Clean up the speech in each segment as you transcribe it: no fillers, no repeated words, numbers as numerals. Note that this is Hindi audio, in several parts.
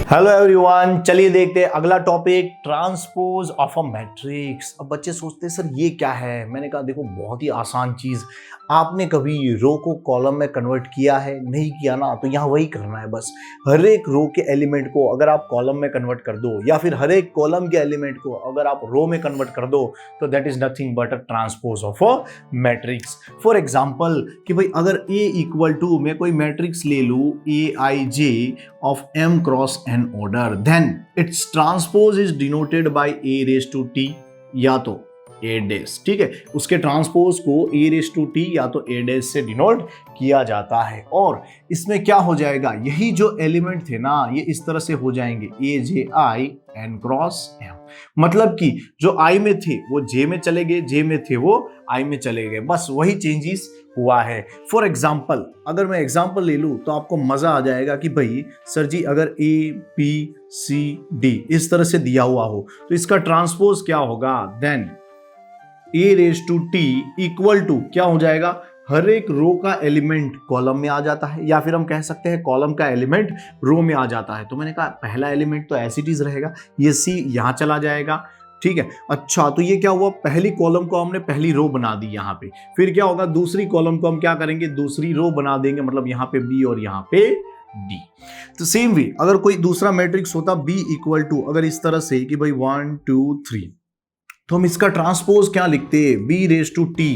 हेलो एवरीवन, चलिए देखते हैं अगला topic, transpose of a matrix. अब बच्चे सोचते हैं सर ये क्या है। मैंने कहा देखो बहुत ही आसान चीज। आपने कभी रो को कॉलम में कन्वर्ट किया है? नहीं किया ना, तो यहाँ वही करना है बस। हर एक रो के एलिमेंट को अगर आप कॉलम में कन्वर्ट कर दो या फिर हर एक कॉलम के एलिमेंट को अगर आप रो में कन्वर्ट कर दो तो that is nothing but a transpose of a matrix. For example कि भाई अगर A इक्वल टू मैं कोई मैट्रिक्स ले लूँ Aij of m cross n order, then its transpose is denoted by a raised to t या तो a dash। ठीक है, उसके ट्रांसपोज को a raised to t या तो a dash से डिनोट किया जाता है। और इसमें क्या हो जाएगा, यही जो एलिमेंट थे ना ये इस तरह से हो जाएंगे Aj n क्रॉस m। मतलब कि जो i में थे वो j में चले गए, j में थे वो i में चले गए, बस वही चेंजेस हुआ है। फॉर एग्जाम्पल अगर मैं एग्जाम्पल ले लूँ तो आपको मजा आ जाएगा कि भाई सर जी अगर A B C D इस तरह से दिया हुआ हो तो इसका ट्रांसपोज क्या होगा, then A raise to T equal to क्या हो जाएगा, हर एक रो का एलिमेंट कॉलम में आ जाता है या फिर हम कह सकते हैं कॉलम का एलिमेंट रो में आ जाता है। तो मैंने कहा पहला एलिमेंट तो एज इट इज रहेगा, ये C यहाँ चला जाएगा। ठीक है, अच्छा तो ये क्या हुआ, पहली कॉलम को हमने पहली रो बना दी यहाँ पे। फिर क्या होगा, दूसरी कॉलम को हम क्या करेंगे, दूसरी रो बना देंगे, मतलब यहाँ पे B और यहाँ पे D। तो सेम वे अगर कोई दूसरा मैट्रिक्स होता B इक्वल टू अगर इस तरह से कि भाई 1 2 3, तो हम इसका ट्रांसपोज क्या लिखते हैं, B raise to T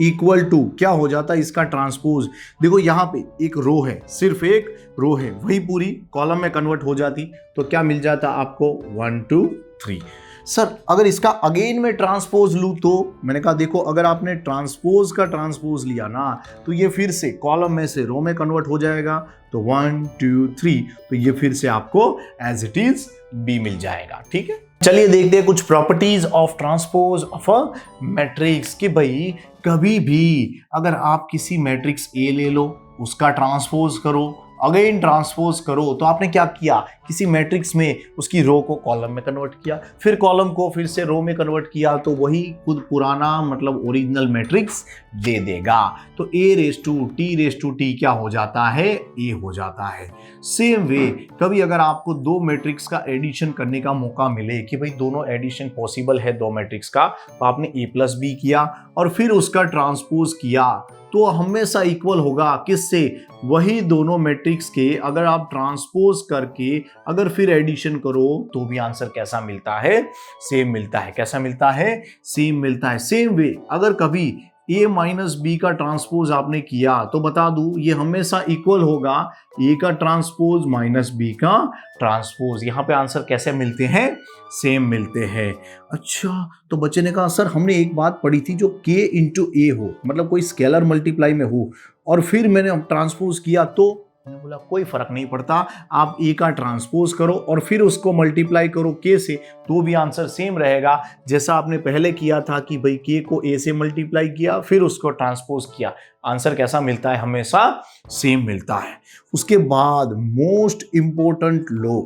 equal to क्या हो जाता है इसका ट्रांसपोज। देखो यहाँ पे एक रो है, सिर्फ एक रो है, वही पूरी कॉलम में कन्वर्ट हो जाती तो क्या मिल जाता आपको 1 2 3। सर अगर इसका अगेन में ट्रांसपोज लूं तो मैंने कहा देखो अगर आपने ट्रांसपोज का ट्रांसपोज लिया ना तो ये फिर से कॉलम में से रो में कन्वर्ट हो जाएगा, तो 1 2 3, तो ये फिर से आपको एज इट इज B मिल जाएगा। ठीक है, चलिए देखते हैं कुछ properties of transpose of a matrix. कि भाई कभी भी अगर आप किसी मैट्रिक्स A ले लो, उसका ट्रांसपोज करो, अगेन ट्रांसपोज करो, तो आपने क्या किया, किसी मैट्रिक्स में उसकी रो को कॉलम में कन्वर्ट किया, फिर कॉलम को फिर से रो में कन्वर्ट किया, तो वही खुद पुराना मतलब ओरिजिनल मैट्रिक्स दे देगा। तो A raise to T raise to T क्या हो जाता है, A हो जाता है। सेम वे कभी अगर आपको दो मैट्रिक्स का एडिशन करने का मौका मिले कि भाई दोनों एडिशन पॉसिबल है दो मैट्रिक्स का, तो आपने A प्लस B किया और फिर उसका ट्रांसपोज किया तो हमेशा इक्वल होगा किससे, वही दोनों मैट्रिक्स के अगर आप ट्रांसपोज करके अगर फिर एडिशन करो तो भी आंसर कैसा मिलता है, सेम मिलता है। कैसा मिलता है, सेम मिलता है। सेम वे अगर कभी A माइनस B का ट्रांसपोज आपने किया तो बता दूं ये हमेशा इक्वल होगा A का ट्रांसपोज माइनस B का ट्रांसपोज। यहाँ पे आंसर कैसे मिलते हैं, सेम मिलते हैं। अच्छा तो बच्चे ने कहा सर हमने एक बात पढ़ी थी जो K इंटू A हो, मतलब कोई स्केलर मल्टीप्लाई में हो और फिर मैंने ट्रांसपोज किया, तो मैंने बोला कोई फर्क नहीं पड़ता, आप A का ट्रांसपोज करो और फिर उसको मल्टीप्लाई करो K से, तो भी आंसर सेम रहेगा जैसा आपने पहले किया था कि भाई K को A से मल्टीप्लाई किया फिर उसको ट्रांसपोज किया। आंसर कैसा मिलता है, हमेशा सेम मिलता है। उसके बाद मोस्ट इंपॉर्टेंट लॉ,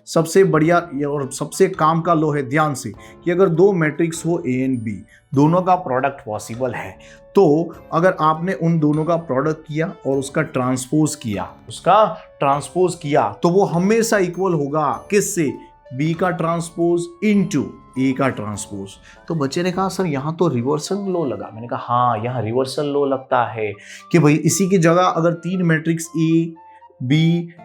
सबसे बढ़िया और सबसे काम का लॉ है, ध्यान से, कि अगर दो मैट्रिक्स हो A एंड B, दोनों का प्रोडक्ट पॉसिबल है, तो अगर आपने उन दोनों का प्रोडक्ट किया और उसका ट्रांसपोज किया तो वो हमेशा इक्वल होगा किससे, B का ट्रांसपोज इनटू A का ट्रांसपोज। तो बच्चे ने कहा सर यहाँ तो रिवर्सल लॉ लगा। मैंने कहा हाँ यहाँ रिवर्सल लॉ लगता है कि भाई इसी की जगह अगर तीन matrix A B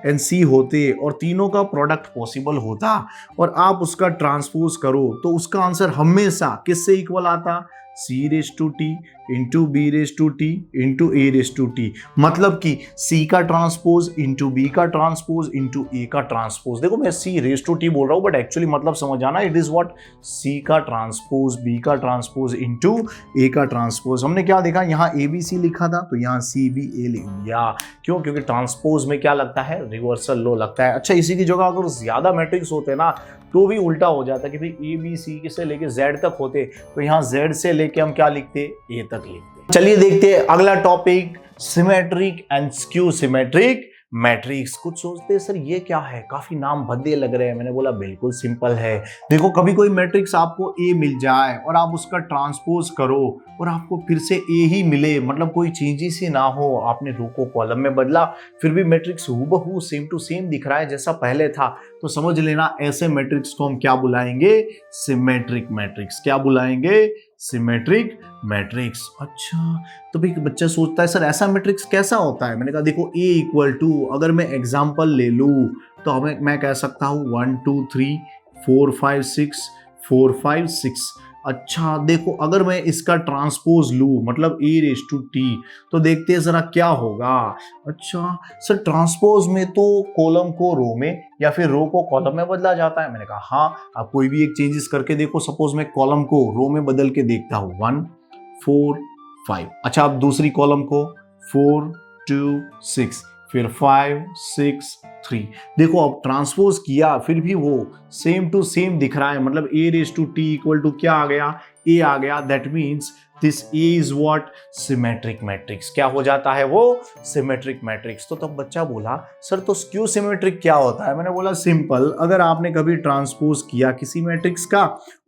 and C होते और तीनों का प्रोडक्ट पॉसिबल होता और आप उसका ट्रांसपोज करो तो उसका आंसर हमेशा किससे इक्वल आता, C raise to T into B raise to T into A raise to T। मतलब कि C का ट्रांसपोज इंटू B का ट्रांसपोज इंटू A का ट्रांसपोज। देखो मैं C रेज टू T बोल रहा हूँ बट एक्चुअली मतलब समझ आना, इट इज व्हाट, C का ट्रांसपोज B का ट्रांसपोज इंटू A का ट्रांसपोज। हमने क्या देखा, यहाँ ABC लिखा था तो यहाँ CBA लिख दिया। क्यों, क्योंकि ट्रांसपोज में क्या लगता है, रिवर्सल लॉ लगता है। अच्छा इसी की जगह अगर ज्यादा मैट्रिक्स होते ना तो भी उल्टा हो जाता कि भाई ABC से लेके Z तक होते तो यहाँ Z से लेके हम क्या लिखते, A तक लिखते। चलिए देखते हैं अगला topic, symmetric and skew symmetric matrix. कुछ सोचते हैं सर ये क्या है, काफी नाम भद्दे लग रहे हैं। मैंने बोला बिल्कुल सिंपल है। देखो कभी कोई मैट्रिक्स आपको ए मिल जाए और आप उसका ट्रांसपोज करो और आपको फिर से ए ही मिले, मतलब कोई चेंजेस ही ना हो, आपने रो को कॉलम में बदला फिर भी मैट्रिक्स हूबहू सेम टू सेम दिख रहा है जैसा पहले था, तो समझ लेना ऐसे मैट्रिक्स को हम क्या बुलाएंगे, सिमेट्रिक मैट्रिक्स। क्या बुलाएंगे, सिमेट्रिक मैट्रिक्स। अच्छा, तो भाई बच्चा सोचता है सर ऐसा मैट्रिक्स कैसा होता है। मैंने कहा देखो ए इक्वल टू, अगर मैं एग्जांपल ले लूं तो हमें मैं कह सकता हूं 1 2 3 4 5 6 4 5 6। अच्छा देखो अगर मैं इसका ट्रांसपोज लूं मतलब ए रेस टू टी, तो देखते हैं जरा क्या होगा। अच्छा सर ट्रांसपोज में तो कॉलम को रो में या फिर रो को कॉलम में बदला जाता है। मैंने कहा हाँ, आप कोई भी एक चेंजेस करके देखो। सपोज मैं कॉलम को रो में बदल के देखता हूं 1 4 5। अच्छा अब दूसरी कॉलम को 4 2 6 फिर 5 6 3। देखो अब ट्रांसपोज किया फिर भी वो सेम टू सेम दिख रहा है, मतलब A raise to T equal to क्या आ गया, ए आ गया। That means this is what, symmetric matrix. क्या हो जाता है वो, सिमेट्रिक मैट्रिक्स। तो तब बच्चा बोला सर तो स्क्यू सिमेट्रिक क्या होता है। मैंने बोला सिंपल, अगर आपने कभी ट्रांसपोज किया किसी मैट्रिक्स का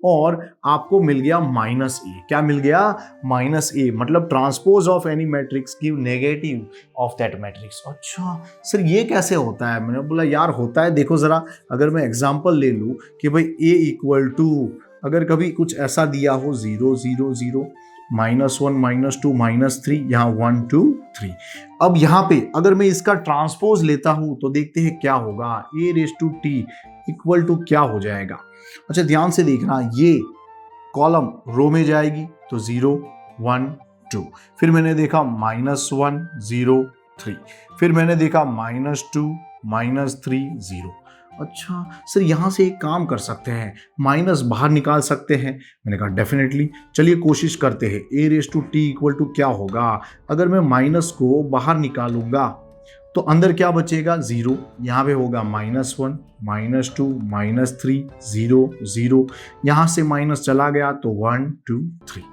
और आपको मिल गया माइनस ए, क्या मिल गया, माइनस ए, मतलब transpose of any matrix give negative of that matrix. अच्छा सर ये कैसे होता है। मैंने बोला यार होता है, देखो जरा अगर मैं एग्जांपल ले लूं कि भाई ए इक्वल टू, अगर कभी कुछ ऐसा दिया हो 0 0 0 -1 -2 -3, यहाँ 1 2 3। अब यहाँ पे अगर मैं इसका ट्रांसपोज लेता हूं तो देखते हैं क्या होगा, A raise to T equal to क्या हो जाएगा। अच्छा ध्यान से देखना, ये कॉलम रो में जाएगी तो 0 1 2, फिर मैंने देखा -1 0 3, फिर मैंने देखा -2 -3 0। अच्छा सर यहाँ से एक काम कर सकते हैं, माइनस बाहर निकाल सकते हैं। मैंने कहा डेफिनेटली, चलिए कोशिश करते हैं। A raise to T equal to क्या होगा, अगर मैं माइनस को बाहर निकालूंगा तो अंदर क्या बचेगा, 0, यहाँ पे होगा -1 -2 -3 0 0, यहाँ से माइनस चला गया तो 1 2 3।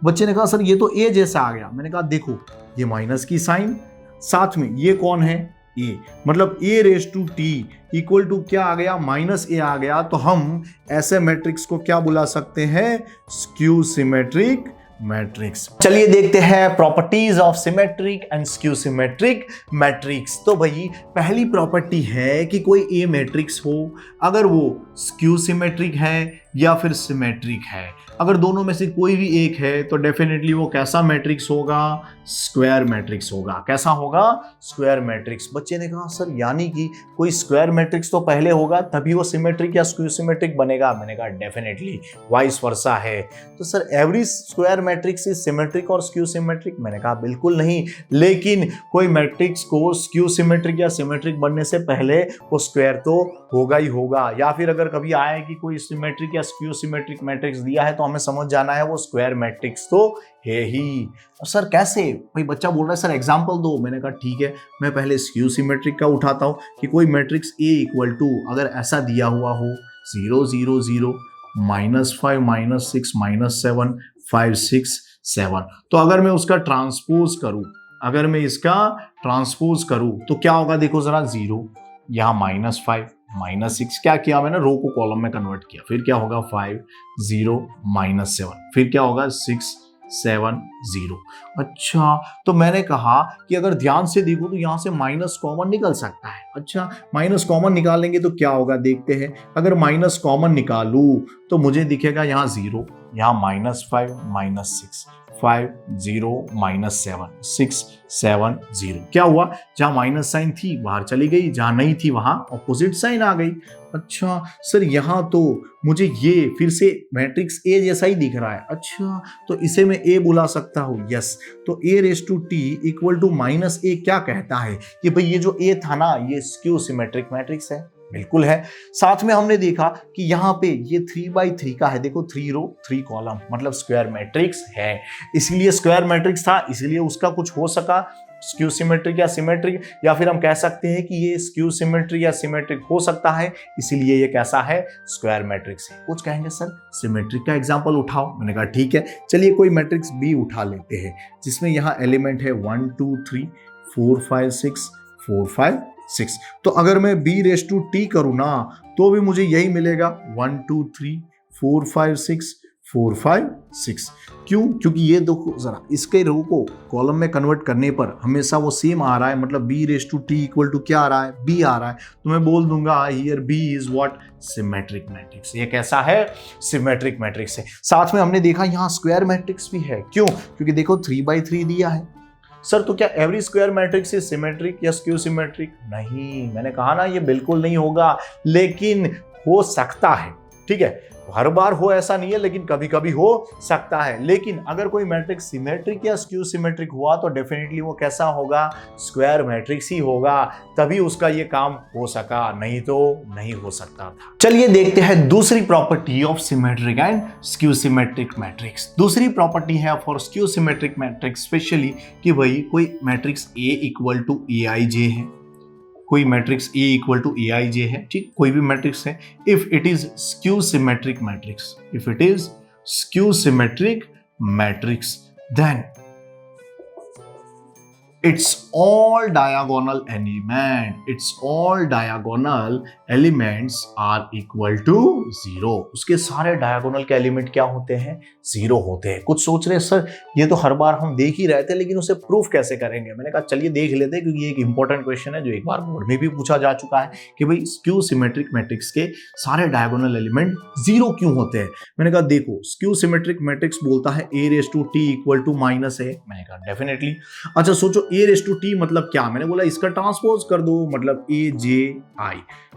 बच्चे ने कहा सर ये तो ए जैसा आ गया। मैंने कहा देखो ये माइनस की साइन, साथ में ये कौन है, ए, मतलब A raise to T equal to क्या आ गया, माइनस ए आ गया। तो हम ऐसे मैट्रिक्स को क्या बुला सकते हैं, स्क्यू सिमेट्रिक मैट्रिक्स। चलिए देखते हैं properties of symmetric and skew symmetric matrix. तो भाई पहली प्रॉपर्टी है कि कोई ए मैट्रिक्स हो, अगर वो स्क्यू सिमेट्रिक है या फिर सिमेट्रिक है, अगर दोनों में से कोई भी एक है तो डेफिनेटली वो कैसा मैट्रिक्स होगा, स्क्वायर मैट्रिक्स होगा। कैसा होगा, स्क्वायर मैट्रिक्स। बच्चे ने कहा सर यानी कि कोई स्क्वायर मैट्रिक्स तो पहले होगा तभी वो सिमेट्रिक या स्क्यू सिमेट्रिक बनेगा। मैंने कहा डेफिनेटली वाइस वर्सा है। तो sir every square matrix is symmetric और स्क्यू सिमेट्रिक। मैंने कहा बिल्कुल नहीं, लेकिन कोई मैट्रिक्स को स्क्यू सिमेट्रिक या सिमेट्रिक बनने से पहले वो स्क्वायर तो होगा ही होगा। या फिर अगर कभी आए कि कोई सिमेट्रिक या स्क्यू सिमेट्रिक मैट्रिक्स दिया है तो हमें समझ जाना है वो स्क्वायर मैट्रिक्स तो है ही। सर कैसे, भाई बच्चा बोल रहा है सर एग्जांपल दो। मैंने कहा ठीक है, मैं पहले स्क्यू सिमेट्रिक का उठाता हूं कि कोई मैट्रिक्स ए इक्वल टू अगर ऐसा दिया हुआ हो 0 0 0 -5 -6 -7 5 6 7, तो अगर मैं उसका ट्रांसपोज करूं, अगर मैं इसका ट्रांसपोज करूं तो क्या होगा, देखो जरा 0, यहाँ -5 -6, क्या किया मैंने, रो को कॉलम में कन्वर्ट किया। फिर क्या होगा 5 0 -7, फिर क्या होगा 6 7 0। अच्छा तो मैंने कहा कि अगर ध्यान से देखो तो यहाँ से माइनस कॉमन निकल सकता है। अच्छा माइनस कॉमन निकालेंगे तो क्या होगा, देखते हैं। अगर माइनस कॉमन निकालूं तो मुझे दिखेगा यहाँ 0, यहाँ -5 -6 5 0 -7 6 7 0। क्या हुआ, जहां माइनस साइन थी बाहर चली गई, जहां नहीं थी वहां ऑपोजिट साइन आ गई। अच्छा सर यहाँ तो मुझे ये फिर से मैट्रिक्स ए जैसा ही दिख रहा है। अच्छा तो इसे मैं ए बुला सकता हूँ, यस। तो A raise to T equal to -a क्या कहता है कि भाई ये जो ए था ना ये स्क्यू सिमेट्रिक मैट्रिक्स है। बिल्कुल है। साथ में हमने देखा कि यहाँ पे ये 3/3 का है, देखो 3 रो 3 कॉलम, मतलब स्क्वायर मैट्रिक्स है। इसीलिए स्क्वायर मैट्रिक्स था, इसीलिए उसका कुछ हो सका स्क्यू सिमेट्रिक या सिमेट्रिक, या फिर हम कह सकते हैं कि ये स्क्यू सिमेट्रिक या सिमेट्रिक हो सकता है, इसीलिए ये कैसा है, स्क्वायर मैट्रिक्स है। कुछ कहेंगे सर सिमेट्रिक का एग्जांपल उठाओ। मैंने कहा ठीक है, चलिए कोई मैट्रिक्स बी उठा लेते हैं जिसमें यहाँ एलिमेंट है 1 2 3 4 5 6 4 5 6। तो अगर मैं b रेस टू टी करूँ ना तो भी मुझे यही मिलेगा 1 2 3 4 5 6 4 5 6। क्यों? क्योंकि ये देखो जरा, इसके रो को कॉलम में कन्वर्ट करने पर हमेशा वो सेम आ रहा है, मतलब b raise to T equal to क्या आ रहा है, b आ रहा है। तो मैं बोल दूंगा here b is what, symmetric matrix. ये कैसा है? सिमेट्रिक मैट्रिक्स है। साथ में हमने देखा यहाँ स्क्वायर मैट्रिक्स भी है। क्यों? क्योंकि देखो 3/3 दिया है। सर तो क्या every square matrix is symmetric या स्क्यू सिमेट्रिक? नहीं, मैंने कहा ना ये बिल्कुल नहीं होगा, लेकिन हो सकता है। ठीक है, हर बार हो ऐसा नहीं है, लेकिन कभी कभी हो सकता है। लेकिन अगर कोई मैट्रिक्स सिमेट्रिक या स्क्यू सिमेट्रिक हुआ तो डेफिनेटली वो कैसा होगा? स्क्वायर मैट्रिक्स ही होगा, तभी उसका ये काम हो सका, नहीं तो नहीं हो सकता था। चलिए देखते हैं दूसरी property of symmetric and skew symmetric matrix. दूसरी प्रॉपर्टी है for skew symmetric matrix specially कि भाई कोई matrix A equal to AIJ है, कोई matrix A equal to AIJ है, ठीक, कोई भी मैट्रिक्स है। If it is skew symmetric matrix, if it is skew symmetric matrix, then it's all diagonal elements are equal to 0। उसके सारे डायगोनल के एलिमेंट क्या होते हैं? 0 होते हैं। कुछ सोच रहे हैं सर ये तो हर बार हम देख ही रहे थे, लेकिन उसे प्रूफ कैसे करेंगे? मैंने कहा चलिए देख लेते हैं, क्योंकि ये एक इंपॉर्टेंट क्वेश्चन है जो एक बार बोर्ड में भी पूछा जा चुका है कि भाई स्क्यू सिमेट्रिक मैट्रिक्स के सारे डायगोनल एलिमेंट 0 क्यों होते हैं। मैंने कहा देखो, स्क्यू सिमेट्रिक मैट्रिक्स बोलता है a raise to T equal to minus है। मैंने कहा डेफिनेटली। अच्छा सोचो a रेस टू टी मतलब क्या? मैंने बोला इसका ट्रांसपोज कर दो, मतलब AJI।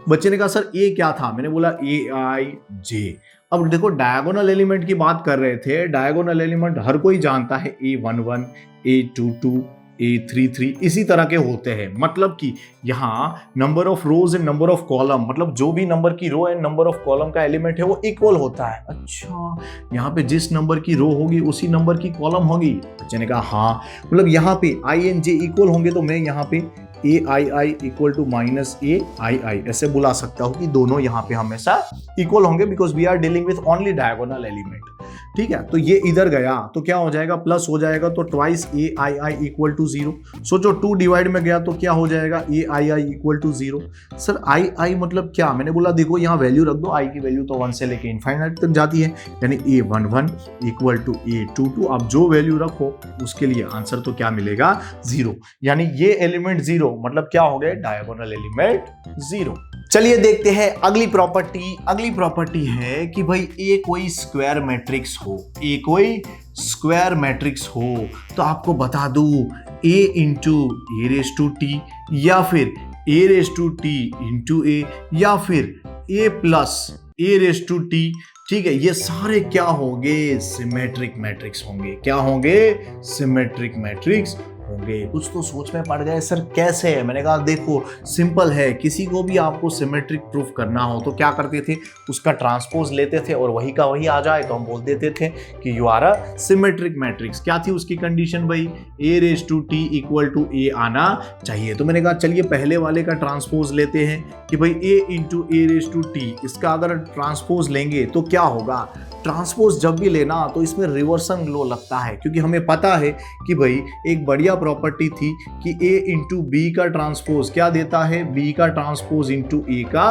बच्चे ने कहा सर a क्या था? मैंने बोला AIJ। अब देखो डायगोनल एलिमेंट की बात कर रहे थे, डायगोनल एलिमेंट हर कोई जानता है A11 A22 A33 इसी तरह के होते हैं। मतलब कि यहाँ number of rows and number of column, मतलब जो भी नंबर की row and number of column का एलिमेंट है वो इक्वल होता है। अच्छा, यहाँ पे जिस नंबर की रो होगी उसी नंबर की कॉलम होगी? बच्चे ने कहा हाँ, मतलब यहाँ पे INJ इक्वल होंगे तो मैं यहाँ पे AII equal to minus AII ऐसे बुला सकता हूँ कि दोनों यहाँ पे हमेशा इक्वल होंगे, because we are dealing with only diagonal element. ठीक है, तो ये इधर गया तो क्या हो जाएगा? प्लस हो जाएगा, तो ट्वाइस AII इक्वल टू 0। सोचो 2 डिवाइड में गया तो क्या हो जाएगा? AII equal to 0। Sir I मतलब क्या? मैंने बोला देखो यहाँ वैल्यू रख दो, आई की वैल्यू तो 1 से लेके इनफाइनाइट तक जाती है, यानी A11 इक्वल टू A22। आप जो वैल्यू रखो उसके लिए आंसर तो क्या मिलेगा? 0। यानी ये एलिमेंट 0 मतलब क्या हो गए? Diagonal element 0। चलिए देखते हैं अगली प्रॉपर्टी। अगली प्रॉपर्टी है कि भाई A कोई स्क्वायर मैट्रिक्स हो, A कोई स्क्वायर मैट्रिक्स हो तो आपको बता दूं A into A raise to T, या फिर A raise to T into A, या फिर A plus A raise to T. ठीक है, ये सारे क्या होंगे? सिमेट्रिक मैट्रिक्स होंगे। क्या होंगे? सिमेट्रिक मैट्रिक्स होंगे। कुछ तो सोच में पड़ गए सर कैसे है? मैंने कहा देखो सिंपल है, किसी को भी आपको सिमेट्रिक प्रूफ करना हो तो क्या करते थे? उसका ट्रांसपोज लेते थे और वही का वही आ जाए तो हम बोल देते थे कि you are a symmetric matrix. क्या थी उसकी कंडीशन भाई? A raise to T equal to A आना चाहिए। तो मैंने कहा चलिए पहले वाले का ट्रांसपोज लेते हैं कि भाई A into A raise to T, इसका अगर ट्रांसपोज लेंगे तो क्या होगा? ट्रांसपोज जब भी लेना तो इसमें रिवर्सन लो लगता है, क्योंकि हमें पता है कि भाई एक बढ़िया प्रॉपर्टी थी कि A इंटू बी का ट्रांसपोज क्या देता है? B का ट्रांसपोज इंटू A का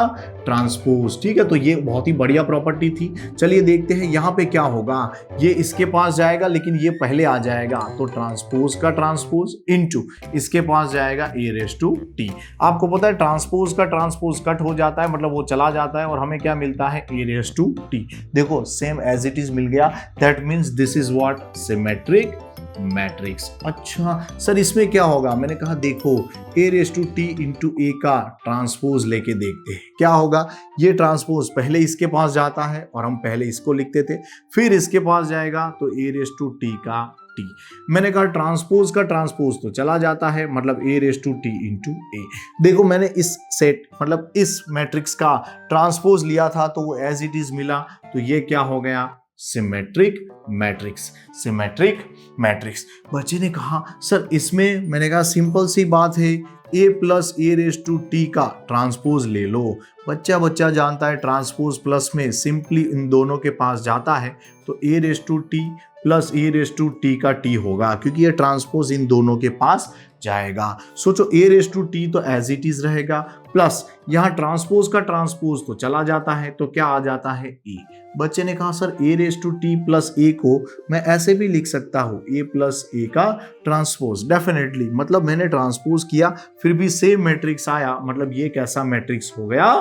ट्रांसपोज। ठीक है, तो ये बहुत ही बढ़िया प्रॉपर्टी थी। चलिए देखते हैं यहाँ पे क्या होगा। ये इसके पास जाएगा लेकिन ये पहले आ जाएगा, तो ट्रांसपोज का ट्रांसपोज इंटू इसके पास जाएगा A रेस टू टी। आपको पता है ट्रांसपोज का ट्रांसपोज कट हो जाता है, मतलब वो चला जाता है और हमें क्या मिलता है? A raise to T. देखो सेम एज इट इज मिल गया। That means this is what? Symmetric matrix. अच्छा सर इसमें क्या होगा? मैंने कहा देखो A raise to T into A का ट्रांसपोज लेके देखते हैं क्या होगा। ये ट्रांसपोज पहले इसके पास जाता है और हम पहले इसको लिखते थे, फिर इसके पास जाएगा तो A रेस टू टी का टी। मैंने कहा ट्रांसपोज का ट्रांसपोज तो चला जाता है, मतलब A raise to T into A। देखो मैंने इस सेट मतलब इस मैट्रिक्स का ट्रांसपोज लिया था तो वो एज इट इज मिला, तो ये क्या हो गया? Symmetric matrix. Symmetric matrix. बच्चे ने कहा सर इसमें, मैंने कहा सिंपल सी बात है A plus A raise to T का ट्रांसपोज ले लो। बच्चा बच्चा जानता है ट्रांसपोज प्लस में सिंपली इन दोनों के पास जाता है तो A raise to T plus A raise to T का टी होगा, क्योंकि ये ट्रांसपोज इन दोनों के पास जाएगा। सोचो ए रेस टू टी तो एज इट इज रहेगा, प्लस यहाँ ट्रांसपोज का ट्रांसपोज तो चला जाता है तो क्या आ जाता है ए। बच्चे ने कहा sir A raise to T plus A को मैं ऐसे भी लिख सकता हूँ ए प्लस ए का ट्रांसपोज। डेफिनेटली मतलब मैंने ट्रांसपोज किया फिर भी सेम मैट्रिक्स आया, मतलब ये कैसा मैट्रिक्स हो गया,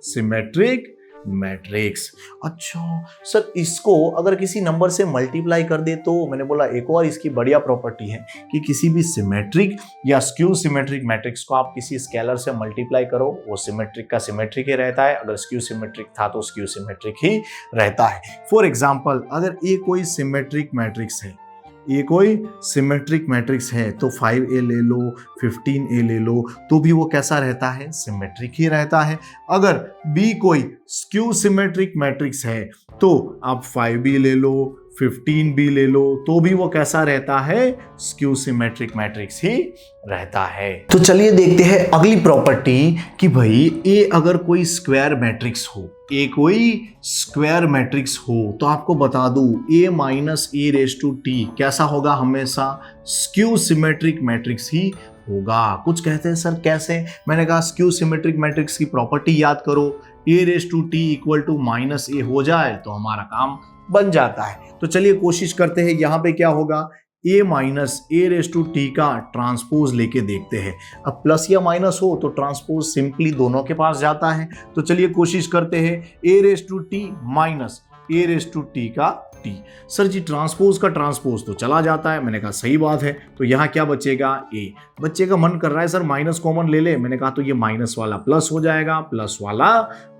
सिमेट्रिक मैट्रिक्स। अच्छा सर इसको अगर किसी नंबर से मल्टीप्लाई कर दे तो, मैंने बोला एक और इसकी बढ़िया प्रॉपर्टी है कि किसी भी सिमेट्रिक या स्क्यू सिमेट्रिक मैट्रिक्स को आप किसी स्केलर से मल्टीप्लाई करो वो सिमेट्रिक का सिमेट्रिक ही रहता है, अगर स्क्यू सिमेट्रिक था तो स्क्यू सिमेट्रिक ही रहता है। फॉर एग्जाम्पल अगर ये कोई सिमेट्रिक मैट्रिक्स है, ये कोई सिमेट्रिक मैट्रिक्स है तो 5a ले लो 15a ले लो तो भी वो कैसा रहता है, सिमेट्रिक ही रहता है। अगर b कोई स्क्यू सिमेट्रिक मैट्रिक्स है तो आप 5b ले लो 15b ले लो तो भी वो कैसा रहता है, स्क्यू सिमेट्रिक मैट्रिक्स ही रहता है। तो चलिए देखते हैं अगली प्रॉपर्टी कि भाई ए अगर कोई स्क्वायर मैट्रिक्स हो, ए कोई स्क्वायर मैट्रिक्स हो तो आपको बता दूं A minus A raise to T कैसा होगा, हमेशा स्क्यू सिमेट्रिक मैट्रिक्स ही होगा। कुछ कहते हैं सर कैसे, मैंने कहा स्क्यू सिमेट्रिक मैट्रिक्स की प्रॉपर्टी याद करो, A raise to T equal to minus A हो जाए तो हमारा काम बन जाता है। तो चलिए कोशिश करते हैं यहाँ पे क्या होगा, a minus A raise to T का ट्रांसपोज लेके देखते हैं। अब प्लस या माइनस हो तो ट्रांसपोज सिंपली दोनों के पास जाता है, तो चलिए कोशिश करते हैं a raise to T minus A raise to T का टी। सर जी ट्रांसपोज का ट्रांसपोज तो चला जाता है, मैंने कहा सही बात है, तो यहाँ क्या बचेगा ए। बच्चे का मन कर रहा है सर माइनस कॉमन ले ले, मैंने कहा तो ये माइनस वाला प्लस हो जाएगा, प्लस वाला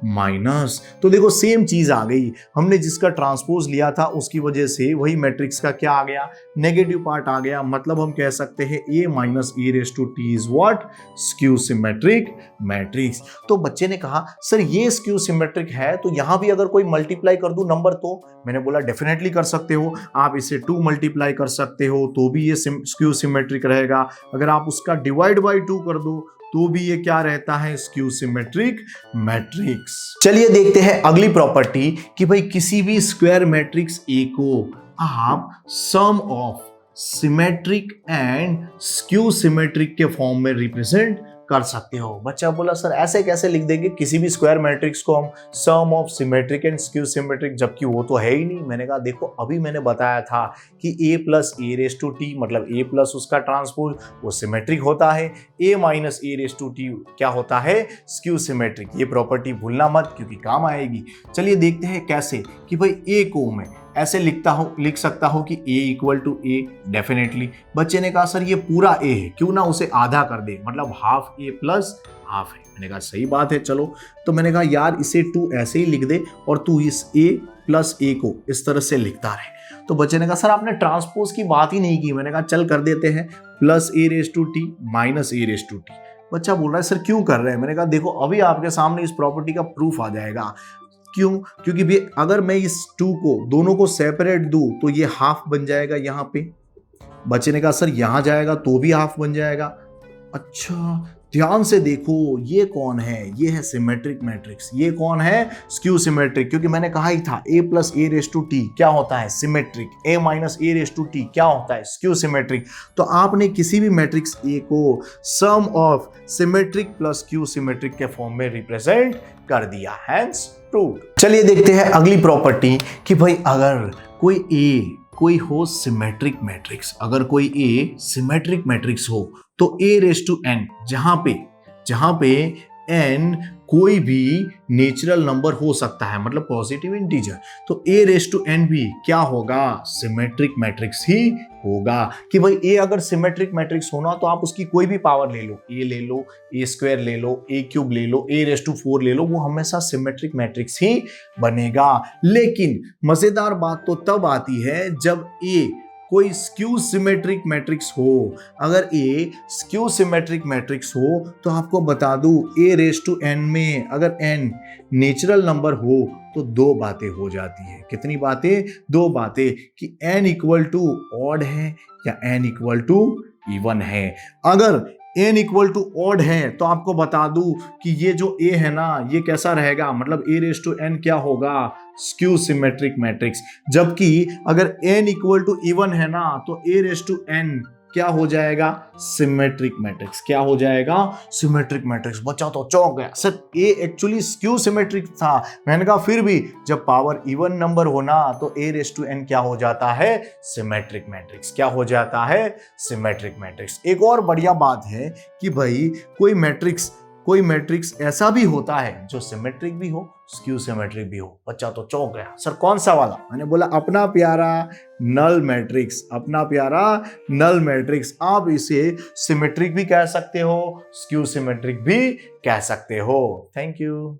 माइनस। तो देखो सेम चीज आ गई, हमने जिसका ट्रांसपोज लिया था उसकी वजह से वही मैट्रिक्स का क्या आ गया, नेगेटिव पार्ट आ गया। मतलब हम कह सकते हैं A minus A raise to T is what, skew symmetric matrix. तो बच्चे ने कहा सर ये स्क्यू सिमेट्रिक है तो यहां भी अगर कोई मल्टीप्लाई कर दूं नंबर तो, मैंने बोला डेफिनेटली कर सकते हो, आप इसे 2 मल्टीप्लाई कर सकते हो तो भी ये स्क्यू सिमेट्रिक रहेगा। अगर आप उसका डिवाइड बाय 2 कर दो तो भी ये क्या रहता है, स्क्यू सिमेट्रिक मैट्रिक्स। चलिए देखते हैं अगली प्रॉपर्टी कि भाई किसी भी स्क्वायर मैट्रिक्स ए को आप sum of symmetric and skew symmetric के फॉर्म में रिप्रेजेंट कर सकते हो। बच्चा बोला सर ऐसे कैसे लिख देंगे किसी भी स्क्वायर मैट्रिक्स को हम sum of symmetric and skew symmetric, जबकि वो तो है ही नहीं। मैंने कहा देखो अभी मैंने बताया था कि a plus A raise to T मतलब a प्लस उसका ट्रांसपोज वो सिमेट्रिक होता है, a minus A raise to T क्या होता है, स्क्यू सिमेट्रिक। ये प्रॉपर्टी भूलना मत क्योंकि काम आएगी। चलिए देखते हैं कैसे कि भाई a को मैं ऐसे लिख सकता हूं कि a equal to A, definitely. बच्चे ने कहा सर ये पूरा a है, क्यों ना उसे आधा कर दे, मतलब हाफ a प्लस हाफ है। मैंने कहा सही बात है चलो, तो मैंने कहा यार इसे 2 ऐसे ही लिख दे और तू इस a प्लस a को इस तरह से लिखता रहे। तो बच्चे ने कहा सर आपने ट्रांसपोज की बात ही नहीं की। मैंने कहा चल कर देते हैं, plus A raise to T minus A raise to T. बच्चा बोल रहा है सर क्यों कर रहे हैं, मैंने कहा देखो अभी आपके सामने इस प्रॉपर्टी का प्रूफ आ जाएगा। क्यों, क्योंकि भी अगर मैं इस 2 को दोनों को सेपरेट दूं तो ये हाफ बन जाएगा यहाँ पे। बच्चे ने कहा सर यहाँ जाएगा तो भी हाफ बन जाएगा। अच्छा ध्यान से देखो ये कौन है, ये है सिमेट्रिक मैट्रिक्स, ये कौन है, स्क्यू सिमेट्रिक। क्योंकि मैंने कहा ही था a plus A raise to T क्या होता है, symmetric, a minus A raise to T क्या होता है, स्क्यू सिमेट्रिक। तो आपने किसी भी मैट्रिक्स a को sum of symmetric plus skew symmetric के फॉर्म में रिप्रेजेंट कर दिया, हैंस प्रूव्ड। चलिए देखते हैं अगली प्रॉपर्टी कि भाई अगर कोई हो सिमेट्रिक मैट्रिक्स, अगर कोई a सिमेट्रिक मैट्रिक्स हो तो a रेस टू n जहां पे n कोई भी नेचुरल नंबर हो सकता है, मतलब पॉजिटिव इंटीजर, तो a रेस टू n भी क्या होगा, सिमेट्रिक मैट्रिक्स ही होगा। कि भाई a अगर सिमेट्रिक मैट्रिक्स होना तो आप उसकी कोई भी पावर ले लो, a ले लो, a स्क्वायर ले लो, a क्यूब ले लो, a रेस टू 4 ले लो, वो हमेशा सिमेट्रिक मैट्रिक्स ही बनेगा। लेकिन मजेदार बात तो तब आती है जब a कोई स्क्यू सिमेट्रिक मैट्रिक्स हो। अगर a स्क्यू सिमेट्रिक मैट्रिक्स हो तो आपको बता दूं a रेस टू n में अगर n नेचुरल नंबर हो तो 2 बातें हो जाती है। कितनी बातें, 2 बातें, कि n इक्वल टू ऑड है या n इक्वल टू इवन है। अगर n इक्वल टू ऑड है तो आपको बता दूं कि ये जो a है ना ये कैसा रहेगा, मतलब a रेस टू n क्या होगा, स्क्यू सिमेट्रिक मैट्रिक्स। जबकि अगर n इक्वल टू इवन है ना तो a रेस टू n क्या हो जाएगा, सिमेट्रिक मैट्रिक्स। क्या हो जाएगा, सिमेट्रिक मैट्रिक्स। बच्चा तो चौंक गया, सर ए एक्चुअली स्क्यू सिमेट्रिक था। मैंने कहा फिर भी जब पावर इवन नंबर होना तो ए रेस टू एन क्या हो जाता है, सिमेट्रिक मैट्रिक्स। क्या हो जाता है, सिमेट्रिक मैट्रिक्स। एक और बढ़िया बात है कि भाई कोई मैट्रिक्स ऐसा भी होता है जो सिमेट्रिक भी हो, स्क्यू सिमेट्रिक भी हो। बच्चा तो चौंक गया, सर कौन सा वाला। मैंने बोला अपना प्यारा नल मैट्रिक्स, अपना प्यारा नल मैट्रिक्स। आप इसे सिमेट्रिक भी कह सकते हो, स्क्यू सिमेट्रिक भी कह सकते हो। Thank you.